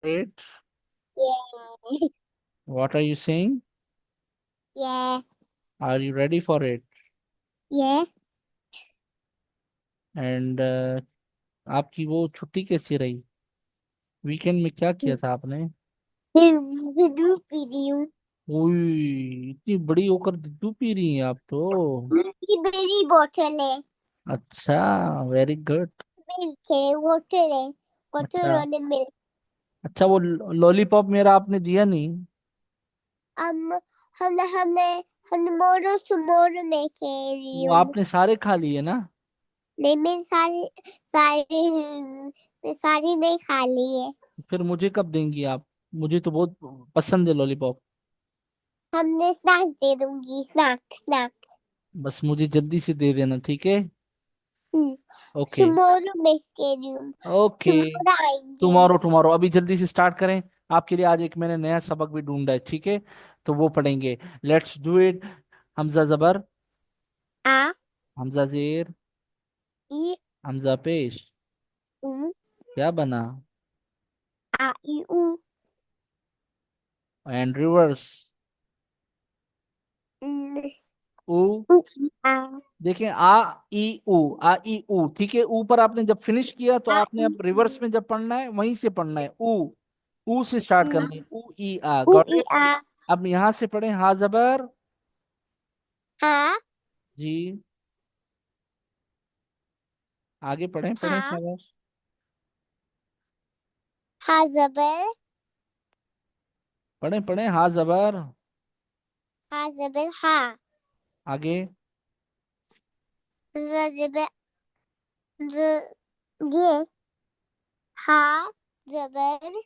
It. Yeah. What are you saying? Yeah. Are you ready for it? Yeah. And आपकी वो छुट्टी कैसी रही? वीकेंड में क्या किया था आपने? फिर दूध पी रही हूँ। ओई, इतनी बड़ी होकर दूध पी रही हैं आप तो। ये मेरी बोतल है। अच्छा, वेरी गुड। मिल्क है, वाटर है। वाटर अच्छा। और मिल्क। अच्छा, वो लॉलीपॉप मेरा आपने दिया नहीं। हम हमने हमने मोरो सुमोरो में खेल रही वो हूँ। आपने सारे खा लिए ना? नहीं, मैं सारी नहीं खा ली है। फिर मुझे कब देंगी आप? मुझे तो बहुत पसंद है लॉलीपॉप। हमने स्नैक दे दूंगी, स्नैक स्नैक। बस मुझे जल्दी से दे देना, ठीक है? ओके। सुमोरो में खेल रही हूँ। ओके। सुमोरो आएंगे। टुमारो टुमारो, अभी जल्दी से स्टार्ट करें। आपके लिए आज एक मैंने नया सबक भी ढूंढा है, ठीक है? तो वो पढ़ेंगे। Let's do it. हमजा जबर। आ हमजा जेर। ई हमजा पेश। उ क्या बना? आ ई उ एंड रिवर्स। न, ऊ। उ आ देखें, आ ई ऊ, आ ई ऊ, ठीक है? ऊ पर आपने जब फिनिश किया तो आ आपने ई अब रिवर्स में जब पढ़ना है वहीं से पढ़ना है। ऊ। ऊ से स्टार्ट उ करनी है। ऊ ई आ, उ गॉट ई इट? आ अब यहां से पढ़ें, हा जबर। हा जी। आगे पढ़ें, पढ़ें हा शाबाश। हा जबर पढ़ें पढ़ें, हा जबर। हा आगे। ज जबर ज ये हा जबर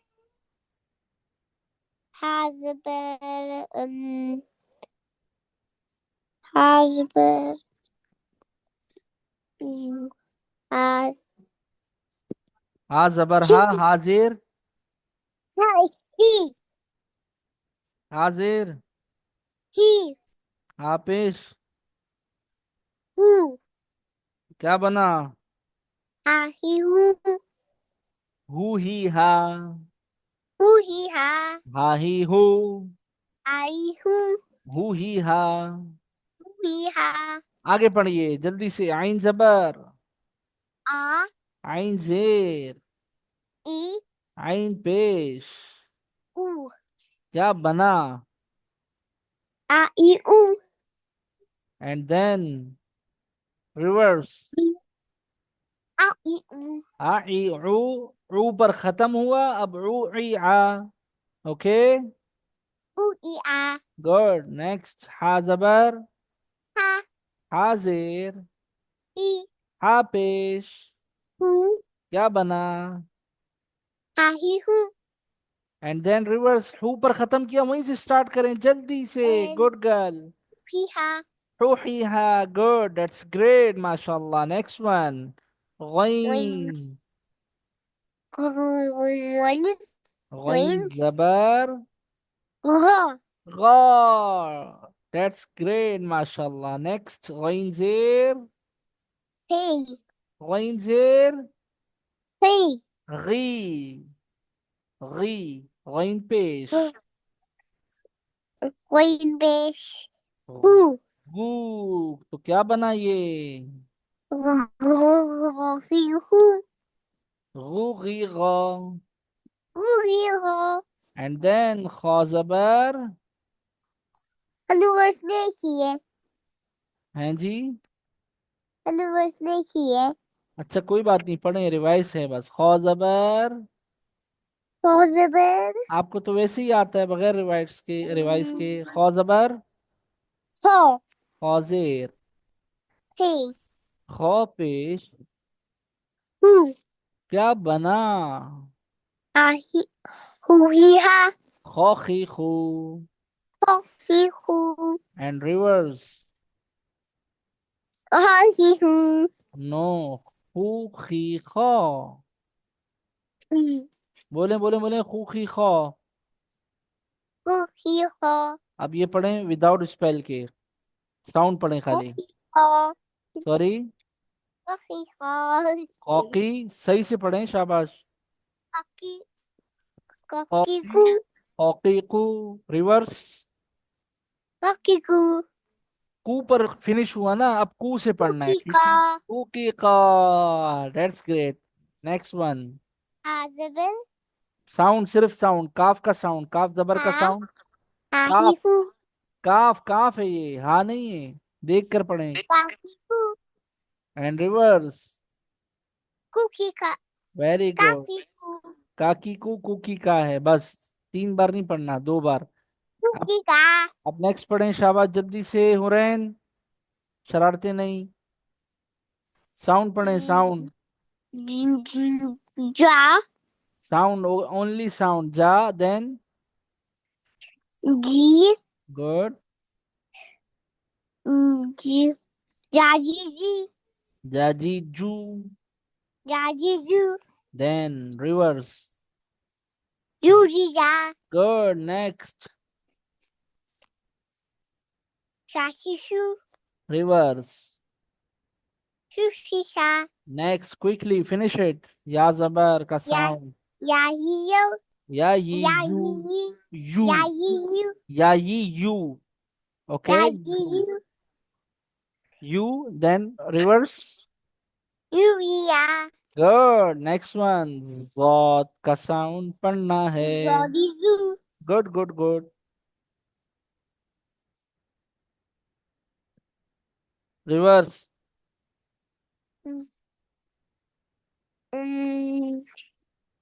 हा जबर हा जबर हा हा जबर ही हा, हाजिर। हा ही हाजिर। ही हा पेश। हूँ क्या बना? हा ही हूँ हु ही हा। हूँ ही हा हा ही हु। आई हूँ हु ही हा। हूँ ही हा आगे पढ़िए जल्दी से। आइन जबर। आ आइन जेर। ई आइन पेश। ऊ क्या बना? आ ई ऊ एंड देन रिवर्स। आ ई ऊ आ ई ऊ। ऊ पर खत्म हुआ, अब ऊ ई आ। ओके। ऊ ई आ गुड। नेक्स्ट, हा जबर। हा हाजिर। ई हा पेश। हूँ क्या बना? हा ही हूँ एंड देन रिवर्स। हु पर खत्म किया, वहीं से स्टार्ट करें जल्दी से। And good girl. ही हा रूहीहा। गुड, दैट्स ग्रेट, माशाल्लाह। Next one. वन गईन। वन गईन वन जबर। ग गॉर, दैट्स ग्रेट, माशाल्लाह। नेक्स्ट, गईन जेर। हे गईन जेर। हे गी। गी। गईन पेश। वन बेश हूँ गू। तो क्या बना ये? ही हूँ गू गी गौ। हूँ ही हो एंड देन खा जबर। अनुवर्स ने किए हैं जी? अनुवर्स ने किए अच्छा, कोई बात नहीं, पढ़े, रिवाइज है बस। खौ जबर। पॉसिबल आपको तो वैसे ही आता है बगैर रिवाइज के। रिवाइज के खौ जबर। हो खौजेर। he खौ पेश। who क्या बना? he who he ha खौ खी खू। ho he who and reverse. ha he who no. खू खी खौ। he बोले बोले बोले, खू खी खौ। who he ho अब ये पढ़ें विदाउट स्पेल के। साउंड पढ़ें ho खाली। he ho sorry. ho he ho कॉकी। सही से पढ़ें, शाबाश। hockey कॉकी, Kokiku. कॉकीकू। रिवर्स। Kokiku. कू पर फिनिश हुआ ना, अब कू से पढ़ना है, ठीक Kukika. है। कुकी का। That's great. Next one. Azabel. Sound, सिर्फ साउंड, काफ का साउंड, काफ जबर का Ha. साउंड। काफ। Ahifu. काफ काफ है ये, हाँ नहीं है। देख कर पढ़ें। Kakiku. And reverse. Kukika. Very good. Kakiku. काकी को कुकी का है, बस। 3 बार नहीं पढ़ना, 2 बार। अब Kukika. अब नेक्स्ट पढ़ें, शाबाश, जल्दी से हुरैन। शरारते नहीं। साउंड पढ़ें, sound. Ja. Sound, only sound, जा, then. Ji. Good. Ji. Jajiji. जाजी जू। Jajiju. Then reverse. Jujija. Good, next. Shashishu. Reverse. Shushisha. Next, quickly finish it. या जबर का Ya. साउंड। Yahiyo. या ये यू। Yahiyi. यू। Yahiyu. या ये यू। ओके। Yahiyu. यू। Then reverse. Yuya. Good, next one. जॉट का साउंड पढ़ना है। Zodizu. Good good good. Reverse. Mm,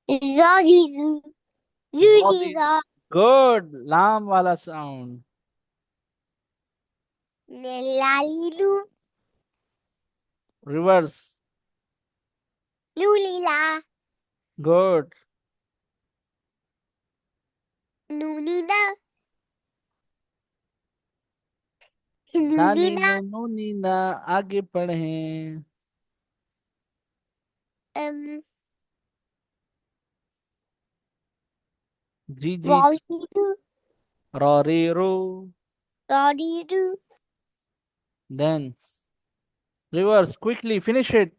Zodizu. जॉडी। Zuziza. गुड, लाम वाला sound. Lalilu. Reverse. Lulila. Good. Nununa. नानी Nununa. नो नीना। आगे पढ़ें। Um, जी जी। Rodiru. रॉरी रो। Rodiru. Then reverse, quickly finish it.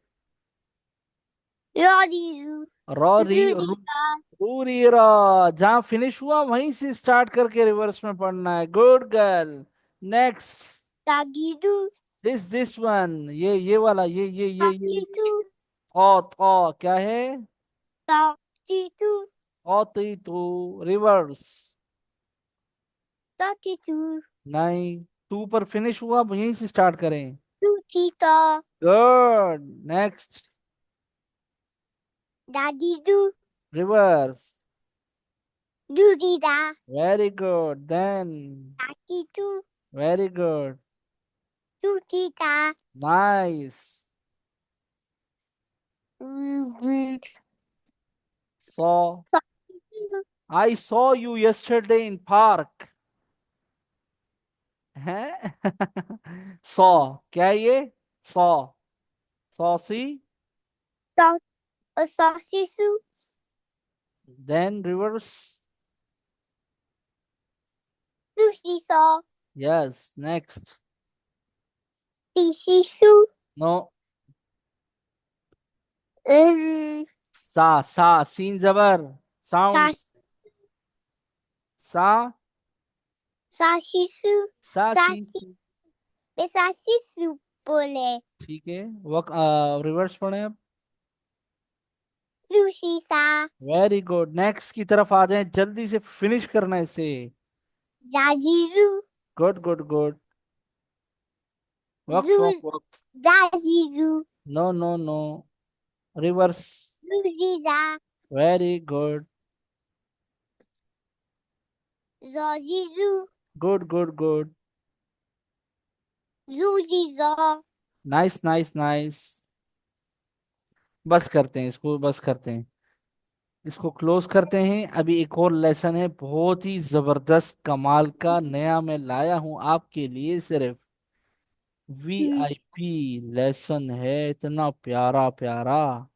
Rodiru. रॉरी रू। Zuziza. पूरी रा। जहाँ फिनिश हुआ वहीं से स्टार्ट करके रिवर्स में पढ़ना है, good girl. Next. Tagidu. This one, ये वाला, ये। Takitu. ओ क्या है? Takitu. ओ तो रिवर्स। Takitu. नहीं, टू पर फिनिश हुआ वहीं से स्टार्ट करें। Tuchita. Good, next. Dadidu. Reverse. Dudida. Very good, then. Takitu. Very good. Tuchita. Nice. Mm-hmm. Saw. I saw you yesterday in park. है। सॉ। क्या है ये? सॉ। सॉसी। Sasisu. Then reverse. Sushi saw. Yes, next. Sisisu. No. Um, सा सीन जबर। Sound. sas, सा। sasisu. सा सीन। Sasi, sasisu pole. ठीक है। वक रिवर्स पढ़े अब। Sushi sa. Very good, next की तरफ आ जाए, जल्दी से फिनिश करना है इसे। Jajizu. Good good good. वक्फ Zu, वक्फ वक्फ। Jajizu. No no no. Reverse. Zuziza. Very good. Zojizu. Good good good. Zuziza. Nice nice nice. बस करते हैं इसको, बस करते हैं। इसको क्लोज करते हैं। अभी एक और लेसन है, बहुत ही जबरदस्त कमाल का, नया मैं लाया हूं आपके लिए सिर्फ। Hmm. VIP लेसन है, इतना प्यारा प्यारा।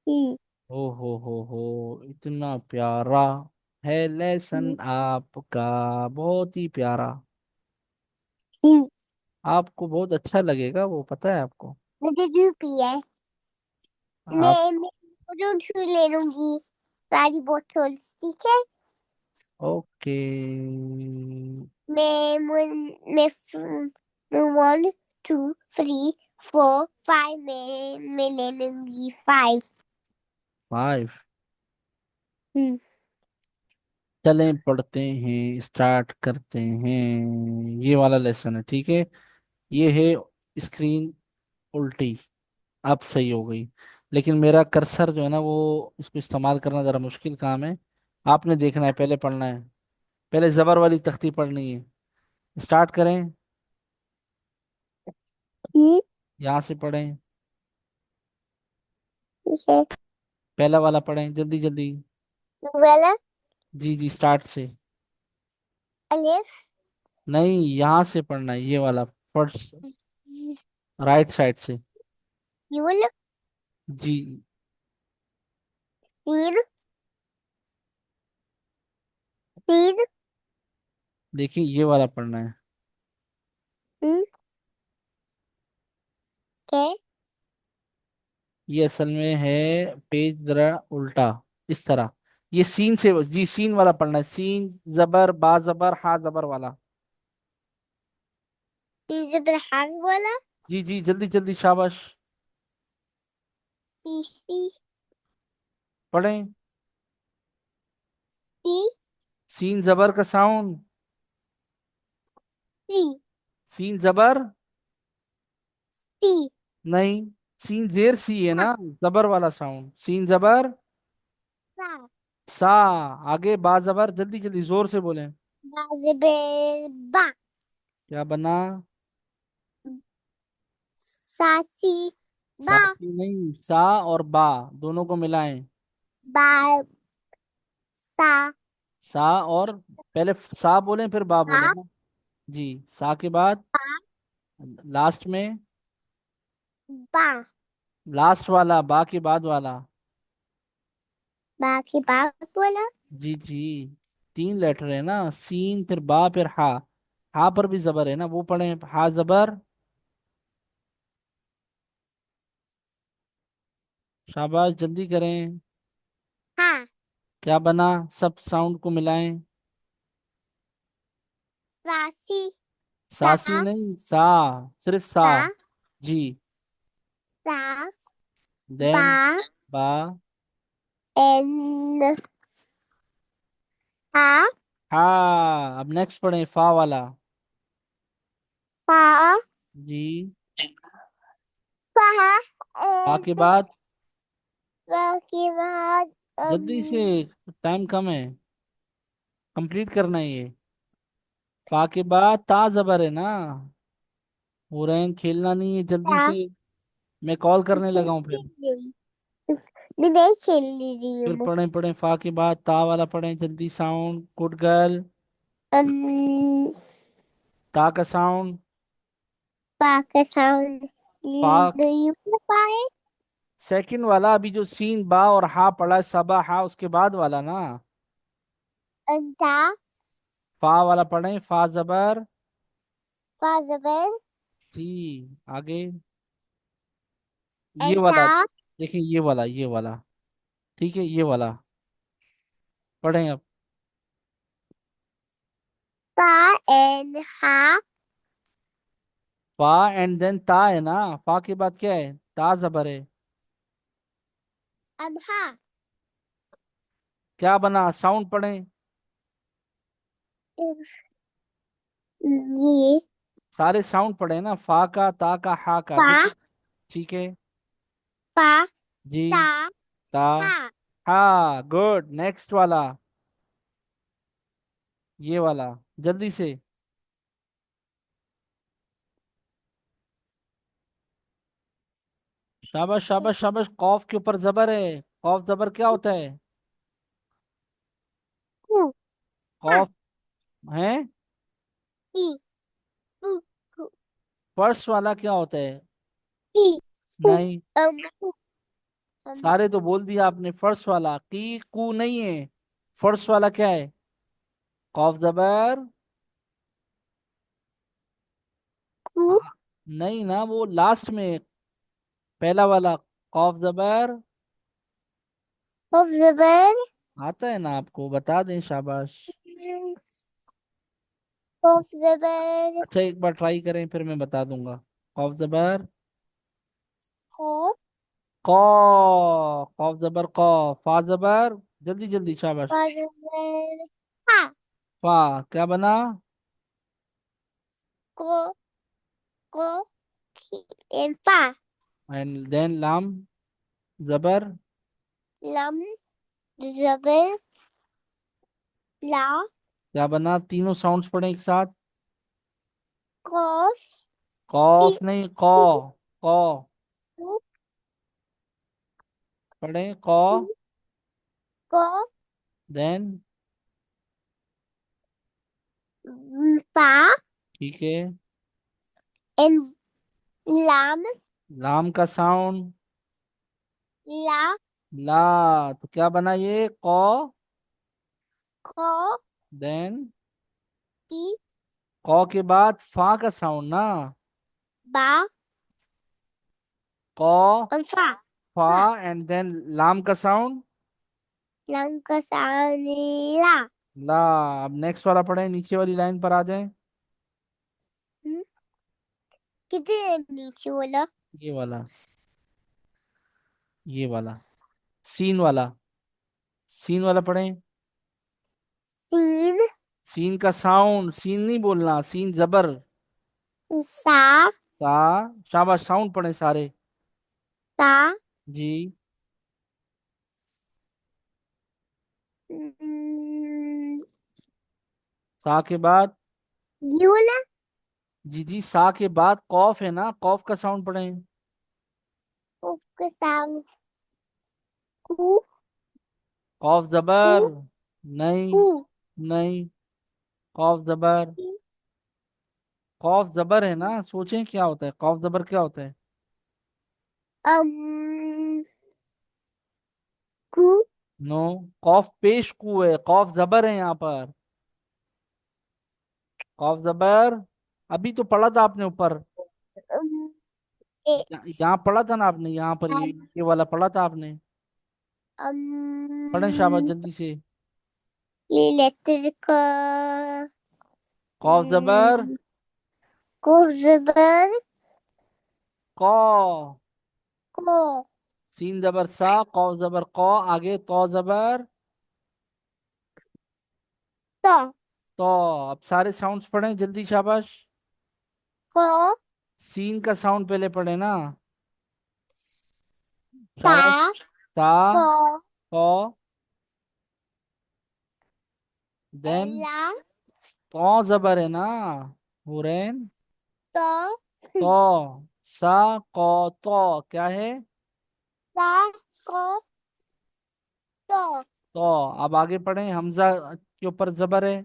Hmm. हो इतना प्यारा है लेसन आपका, बहुत ही प्यारा। Hmm. आपको बहुत अच्छा लगेगा वो, पता है आपको। मुझे धूपी है। आप मैं फोटो ले लूंगी। सारी बोतल्स, ठीक है। ओके। मैं 1 2 3 4 5 में ले लूंगी 5। 5। हम्म। चलें पढ़ते हैं, स्टार्ट करते हैं। ये वाला लेसन है, ठीक है। ये है स्क्रीन उल्टी। अब सही हो गई। लेकिन मेरा कर्सर जो है ना, वो इसको इस्तेमाल करना ज़रा मुश्किल काम है। आपने देखना है, पहले पढ़ना है। पहले ज़बर वाली तख्ती पढ़नी है। स्टार्ट करें। ठीक यहाँ से पढ़ें। है। पहला वाला पढ़ें, जल्दी जल्दी। वाला जी जी, स्टार्ट से। अलिफ। नहीं, यहाँ से पढ़ना है, ये वाला फर्स्ट, राइट साइड से। यूल। जी। तीन। तीन। देखिए, ये वाला पढ़ना है। हम्म। के। ये असल में है पेज जरा उल्टा, इस तरह। ये सीन से, जी सीन वाला पढ़ना है। सीन जबर, बा जबर, हा जबर वाला। तीन हाज वाला। जी जी, जल्दी जल्दी, शाबाश। तीसरी। पढ़ें। ती। सीन जबर का साउंड। ती। सीन जबर। ती। नहीं, सीन जेर सी है ना। जबर वाला साउंड, सीन जबर। सा। सा। आगे बा जबर, जल्दी जल्दी, जोर से बोलें। बाजबे। बा। क्या बना? सासी। बा। सासी नहीं, सा और बा दोनों को मिलाएं। बा। सा। सा और, पहले सा बोलें फिर बा बोलें बा। ना। जी, सा के बाद लास्ट में, बा। लास्ट वाला, बा के बाद वाला। बा की बात बोला। जी जी। 3 लेटर है ना, सीन फिर बा फिर हा। हा पर भी जबर है ना, वो पढ़े। हा जबर। शाबाश, जल्दी करें। हाँ। क्या बना? सब साउंड को मिलाएं। सासी। सा। सासी नहीं, सा। सिर्फ सा। सा। जी। सा। बा। देन बा। एन। हा। हा। अब नेक्स्ट पढ़े, फा वाला। फा। जी। फा। फा के एन। बाद, फा के बाद जल्दी से, टाइम कम है, कंप्लीट करना है ये। फा के बाद ता जबर है ना। हो रहे हैं, खेलना नहीं है, जल्दी ता। से। मैं कॉल करने लगा हूँ फिर। मैं नहीं खेल रही फिर हूँ। पढ़ें पढ़ें, फा के बाद ता वाला पढ़ें, जल्दी साउंड, गुड गर्ल। अम, ता का साउंड। पा का साउंड। फा नहीं पता है। सेकंड वाला, अभी जो सीन बा और हा पढ़ा, सबा हा, उसके बाद वाला ना। अंता। फा वाला पढ़ें, फा जबर। पा जबर। जी। आगे, ये वाला। अंता। देखिए, ये वाला, ये वाला। ठीक है, ये वाला पढ़ें अब। पा एन हा। फा एंड देन ता है ना। फा के बाद क्या है? ता जबर है। अब हा। क्या बना? साउंड पढ़ें। ये। सारे साउंड पढ़े ना, फा का, ता का, हा का, पा। जल्दी। ठीक है। पा। जी। ता। ता। हा। हा, गुड। नेक्स्ट वाला, ये वाला, जल्दी से। शाबाश शाबाश शाबाश, कॉफ के ऊपर जबर है। कॉफ जबर क्या होता है? कु। हा। कॉफ है। टी। कु। कु। फर्स्ट वाला क्या होता है? टी। कु। नहीं, कु। सारे तो बोल दिया आपने। फर्स्ट वाला की कू नहीं है। फर्स्ट वाला क्या है? कॉफ जबर। कु। हाँ, नहीं ना, वो लास्ट में, पहला वाला। कॉफ जबर। of the bed. आता है ना आपको, बता दें, शाबाश। कॉफ जबर अच्छा, एक बार ट्राई करें फिर मैं बता दूंगा। कॉफ जबर को, कौ, कॉफ जबर कौ, फा जबर, जल्दी जल्दी, शाबाश। फा जबर फा, फा, क्या बना? को को एंड फा, एंड देन लाम जबर, लम जबर ला, क्या बना? तीनों साउंड्स पढ़े एक साथ। कॉफ की कॉफ नहीं, कौ, कौ पढ़े, कौ। को देन, फा ठीक है। एंड लम लाम का साउंड ला, ला, तो क्या बना ये? कौ। को देन, की कौ के बाद फा का साउंड ना। बा कौ, और फा, फा, फा एंड देन लाम का साउंड लम का साउंड ला। ला। अब नेक्स्ट वाला पढ़े, नीचे वाली लाइन पर आ जाए। हम्म, कितने नीचे बोला? ये वाला, ये वाला, सीन वाला, सीन वाला पढ़े। तीन सीन का साउंड, सीन नहीं बोलना, सीन जबर। सा सा, शाबाश, साउंड पढ़े सारे। सा जी। हम्म, सा के बाद, ये बोला जी जी, सा के बाद कॉफ है ना, कॉफ का साउंड पढ़े। उसके साउंड कू कॉफ कू जबर, नहीं, कू नहीं, कॉफ जबर, कॉफ जबर है ना, सोचें क्या होता है कॉफ जबर, क्या होता है? अम कू नो, कॉफ पेश कू है, कॉफ जबर है यहाँ पर। कॉफ जबर, अभी तो पढ़ा था आपने ऊपर। अम ए यहाँ पढ़ा था ना आपने, यहाँ पर ये वाला पढ़ा था आपने। पढ़े शाबाश, अम जल्दी से। ये लेटर का कॉफ जबर को जबर कौ, को सीन जबर सा, कॉफ जबर कौ, आगे तो जबर तो तो। अब सारे साउंड्स पढ़े जल्दी, शाबाश। को सीन का साउंड पहले पढ़े ना, शाबाश। ता ता, को कौ, देन एला तो जबर है ना, हुरैन। तो तो, सा, कौ, तो क्या है? ता को तो तो। अब आगे पढ़े, हमजा के ऊपर जबर है,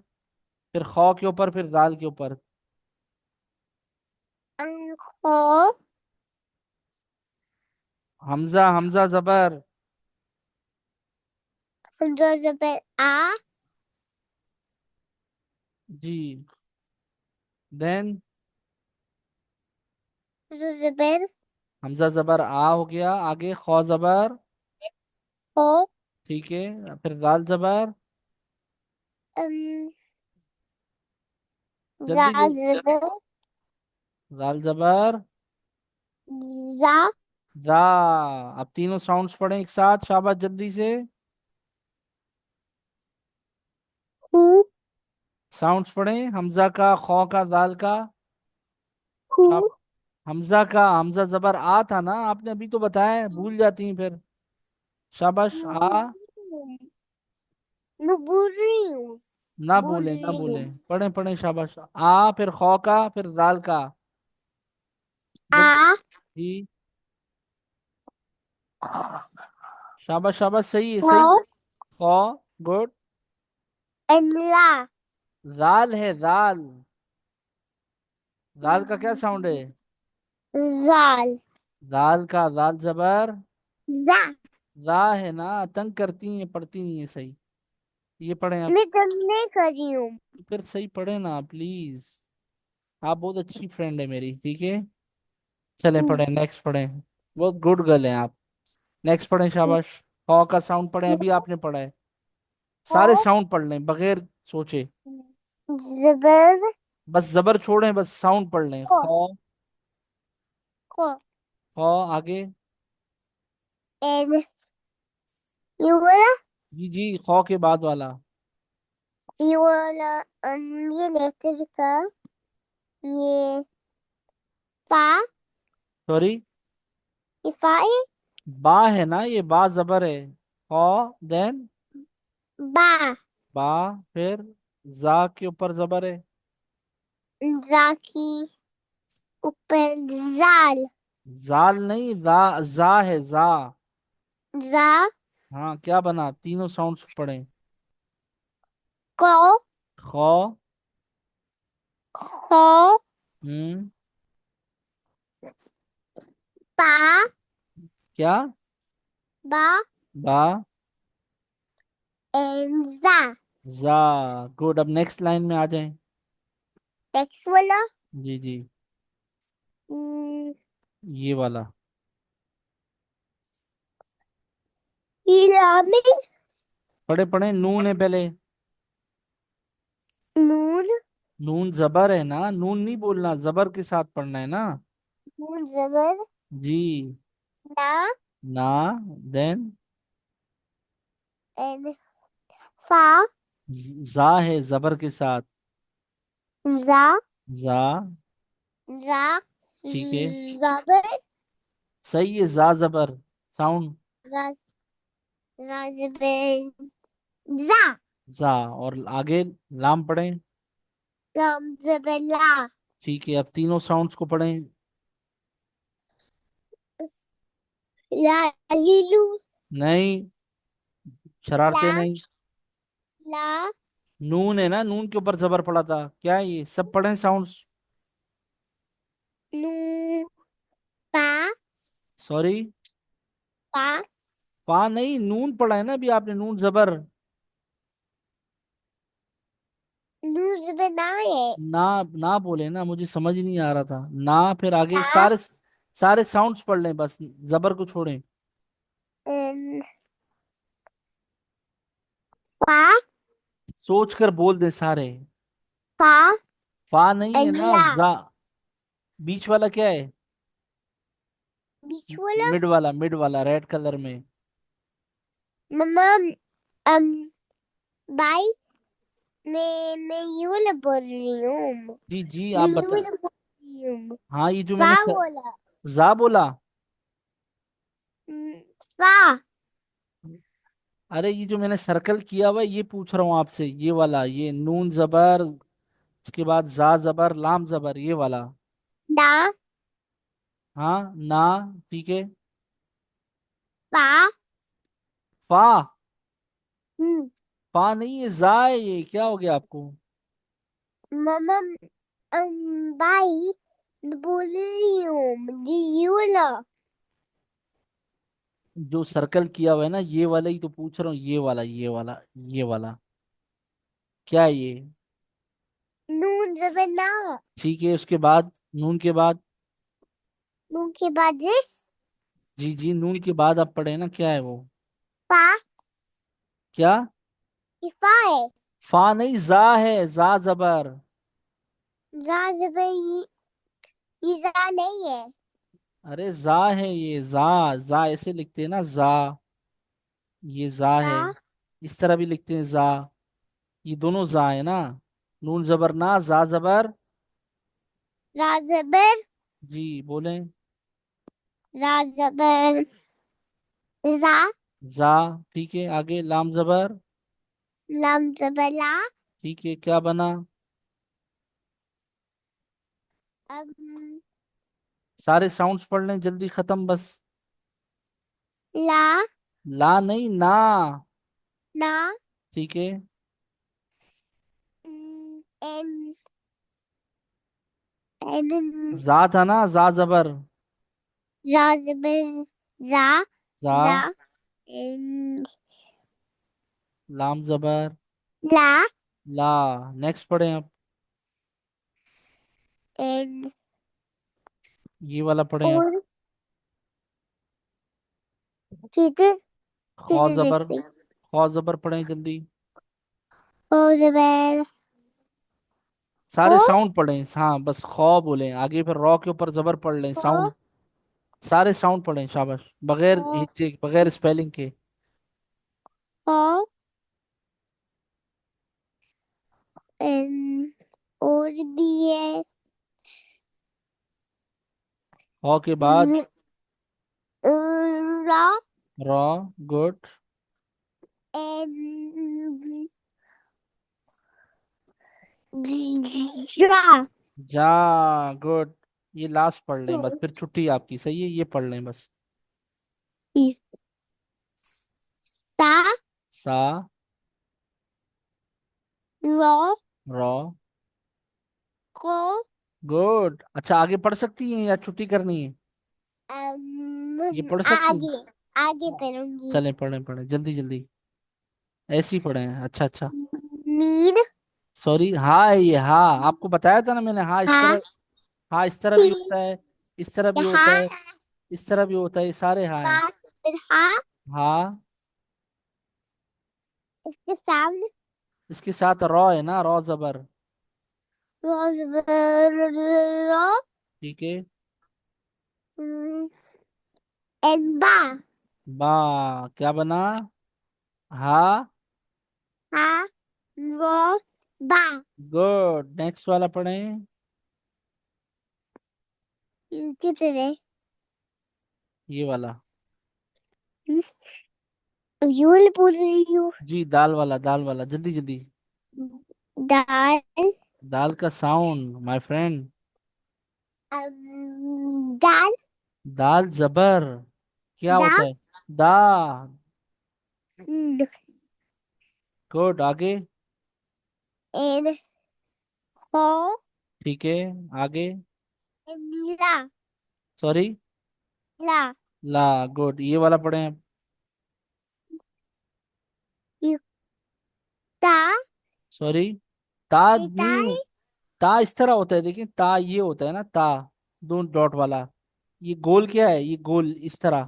फिर खौ के ऊपर, फिर दाल के ऊपर। अंको हमजा, हमजा जबर, जो जबर आ जी। देन, जो जबर हमजा जबर आ हो गया, आगे खौ जबर, हो ठीक है, फिर दाल जबर, अम जा जल्दी जल्दी, जबर दाल जबर जा रा। अब तीनों साउंड्स पढ़े एक साथ, शाबाश, जल्दी से। हु साउंड्स पढ़े, हमजा का, खौ का, दाल का। हु शाब हमजा का, हमजा जबर आ था ना, आपने अभी तो बताया है, भूल जाती हैं फिर। शाबाश, आ। मैं बोल रही हूँ, ना बोल बोले, ना रही हूँ। बोले, पढ़े पढ़े, शाबाश। आ, फिर खौ का, फिर दाल का, जल्दी आ जी। शाबाश शाबाश, सही है, को सही। खौ, गुड। एंडला दाल है, दाल। दाल का क्या साउंड है? जाल दाल का, दाल जबर जा रा है ना, तंग करती हैं, पढ़ती नहीं है सही। ये पढ़े आप। मैं तब नहीं कर रही हूँ। फिर सही पढ़े ना प्लीज। आप बहुत अच्छी फ्रेंड है मेरी, ठीक है। चले पढ़े, नेक्स्ट पढ़े। बहुत गुड गर्ल हैं आप। नेक्स्ट पढ़े, शाबाश। खौ का साउंड पढ़े, अभी आपने पढ़ा है। सारे खो साउंड पढ़ लें बगैर सोचे। जबर बस जबर छोड़ें, बस साउंड पढ़ लें। खो खौ। खो खौ आगे। एन यू वाला जी जी, खौ के बाद वाला। यू वाला ये लेटर का ये पा सॉरी। इफाई बा है ना, ये बा जबर है। खौ। देन। बा बा। फिर जा के ऊपर जबर है। जाकी ऊपर जाल जाल नहीं, जा। जा है जा। जा हाँ, क्या बना, तीनों साउंड्स पढ़े। को खौ। खो हम्म। पा क्या। बा बा। एंड जा जा। गुड, अब नेक्स्ट लाइन में आ जाएं। नेक्स्ट वाला जी जी। हम्म, ये वाला। इलामी पढ़े पढ़े, नून है पहले। नून नून जबर है ना, नून नहीं बोलना, जबर के साथ पढ़ना है ना। नून जबर जी। ना ना। देन। एंड फा जा है जबर के साथ। जा जा। जा ठीक है। जबर सही है, जा जबर साउंड। जा जा जबर जा जा। और आगे लाम पढ़े। लम जबर ला ठीक है, अब तीनों साउंड्स को पढ़ें। ला लीलू नहीं, ला शरारते नहीं। ला नून है ना, नून के ऊपर जबर पड़ा था, क्या है ये, सब पढ़ें साउंड्स। नू पा सॉरी। पा पा नहीं, नून पढ़ा है ना अभी आपने, नून जबर। नू जबर ना है ना। ना बोले ना, मुझे समझ ही नहीं आ रहा था ना। फिर आगे ता सारे सारे साउंड्स पढ़ लें, बस जबर को छोड़ें। एंड पा सोच कर बोल दे सारे। पा फा नहीं है एंड ना, ला जा। बीच वाला क्या है। बीच वाला मिड वाला, मिड वाला रेड कलर में। मम्मा अम बाई मैं ये वाला बोल रही हूँ जी जी, मैं आप ये बता। वाला बोल रही हूँ हाँ, ये जो फा मैंने वाला जा बोला। फा अरे, ये जो मैंने सर्कल किया हुआ है, ये पूछ रहा हूँ आपसे, ये वाला, ये नून जबर, उसके बाद जा जबर, लाम जबर, ये वाला। ना हाँ ना। ठीक है। फा फा। हम्म फा नहीं है, जा है, ये क्या हो गया आपको। मम्मा बाई मैं बोल रही हूँ मुझे ये वाला जो सर्कल किया हुआ है ना, ये वाला ही तो पूछ रहा हूँ, ये वाला, ये वाला। ये वाला क्या है ये। नून जबर ना ठीक है, उसके बाद, नून के बाद। नून के बाद रिस जी जी, नून के बाद आप पढ़े ना, क्या है वो। फा क्या। इफा है फा नहीं, जा है, जा जबर। जा जबर ये जा नहीं है अरे जा है ये, जा। जा ऐसे लिखते हैं ना, जा। ये जा है। फा इस तरह भी लिखते हैं, जा। ये दोनों जा है ना। नून जबर ना, जा जबर। जा जबर जी बोलें। जा जबर जा जा। ठीक है, आगे लाम जबर। लम जबर ला ठीक है, क्या बना। अम, सारे साउंड्स पढ़ लें, जल्दी खत्म बस। ला ला नहीं, ना। ना ठीक है। एन एन जा था ना, जा जबर। जा जबर जा जा। जा एन लाम जबर। ला ला। नेक्स्ट पढ़े आप। एन ये वाला पढ़े आप। और किधर खौ किधर जबर। लिखते खौ जबर पढ़े जल्दी। और जबर सारे को साउंड पढ़े, हाँ बस खौ बोले, आगे फिर रॉ के ऊपर जबर पढ़ लें, को साउंड, सारे साउंड पढ़े, शाबाश, बगैर को हिच्चे, बगैर स्पेलिंग के। को एन और भी है खौ के बाद रा रॉ, गुड। एन जा जा, गुड। ये लास्ट पढ़ लें बस, फिर छुट्टी आपकी, सही है, ये पढ़ लें बस। ता सा, रो रॉ, को गुड। अच्छा आगे पढ़ सकती हैं या छुट्टी करनी है? ये पढ़ सकती हैं? आगे आगे पढ़ूंगी चलें पढ़ें पढ़ें, जल्दी जल्दी, ऐसे ही पढ़ें, अच्छा अच्छा। मीन सॉरी, हाँ है ये, हाँ आपको बताया था ना मैंने, हाँ इस हाँ तरह, हाँ इस तरह भी ही होता है, इस तरह भी होता यहाँ है, इस तरह भी होता है, ये सारे हाँ हैं। पास फिर हाँ हाँ, इसके सामने इसके साथ रॉ है ना, रॉ जबर। रोज रो ठीक है। एम्बा बा, क्या बना? हाँ, हाँ रो बा गुड। नेक्स्ट वाला पढ़ें। कितने ये वाला। यू वाले पूछ रही हूँ जी, दाल वाला, दाल वाला, जल्दी जल्दी। दाल दाल का साउंड माय फ्रेंड। दाल दाल जबर, क्या दा होता है? दा, न, गुड, आगे। एन हो ठीक है, आगे। ला सॉरी, ला ला, गुड, ये वाला पढ़ें अब। ता सॉरी, ता ता नहीं, ता इस तरह होता है, देखिए ता ये होता है ना, ता दो डॉट वाला। ये गोल क्या है, ये गोल इस तरह,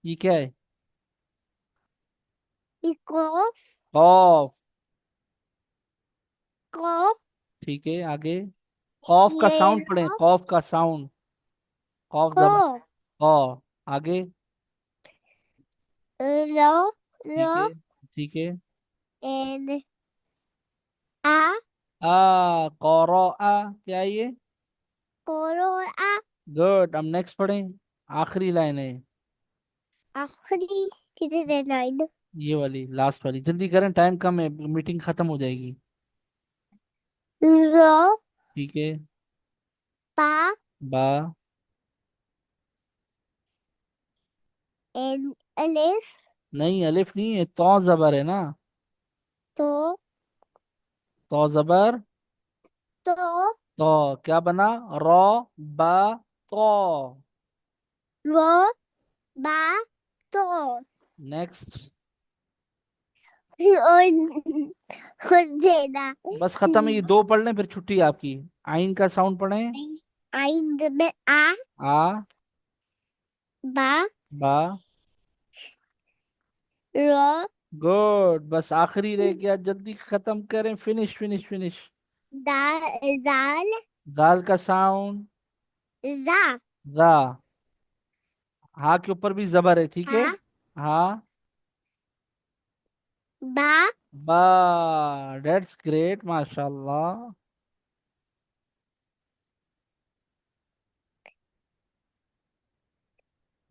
ये क्या है? को कॉफ। को ठीक है, आगे। कॉफ का ये साउंड पढ़ें, कॉफ का साउंड, कॉफ को जबर, कॉ, आगे। रो ठीक रो है, ठीक है। एन आ कौरो, क्या है ये? कोरो आ गुड, अब नेक्स्ट पढ़ें, आखिरी लाइन है, आखिरी कितने लाइन ये वाली लास्ट वाली, जल्दी करें, टाइम कम है, मीटिंग खत्म हो जाएगी। रो ठीक है। पा बा, एन अलिफ नहीं अलिफ नहीं है, तो जबर है ना, तो तो जबर, तो तो क्या बना? रॉ, बा, तो। रो बा तो नेक्स्ट। और देना बस खत्म है, ये दो पढ़ लें फिर छुट्टी आपकी। आइन का साउंड पढ़ें। आइंद में आ आ, बा बा, रो गुड, बस आखिरी रह गया, जल्दी खत्म करें, फिनिश फिनिश फिनिश। दाल दाल का साउंड, जा जा, हा के ऊपर भी जबर है, ठीक है। हा हाँ, बा बा, डेट्स ग्रेट, माशाल्लाह।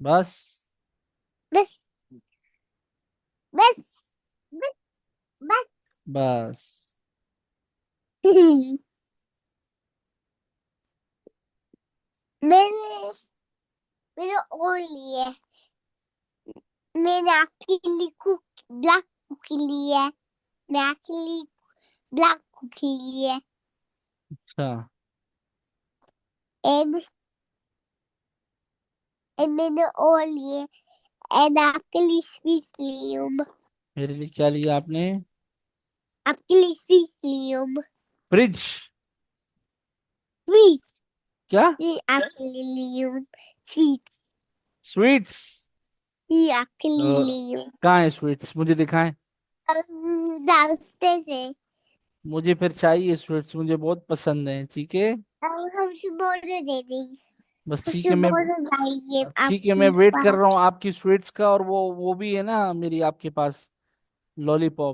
बस, बस बस बस बस बस, मैंने मैंने और लिए मैंने अकेली कुक ब्लैक कुकी ली है मैं अकेली ब्लैक कुकी ली है अच्छा, एंड एंड मैंने और लिए एंड अकेली स्वीट ली हूँ मेरे लिए क्या लिया आपने? अकेली स्वीट ली हूँ फ्रिज? स्वीट क्या? ये अकेली ली हूँ स्वीट स्वीट्स? ये अकेली ली हूँ कहाँ है स्वीट्स, मुझे दिखाएं। रास्ते से। मुझे फिर चाहिए स्वीट्स, मुझे बहुत पसंद है, ठीक है। अब हम सुबह दे देंगे। बस ठीक है, मैं सुबह जाइए ठीक है, मैं आपकी वेट कर रहा हूँ पास। आपकी स्वीट्स का, और वो भी है ना मेरी आपके पास, लॉलीपॉप।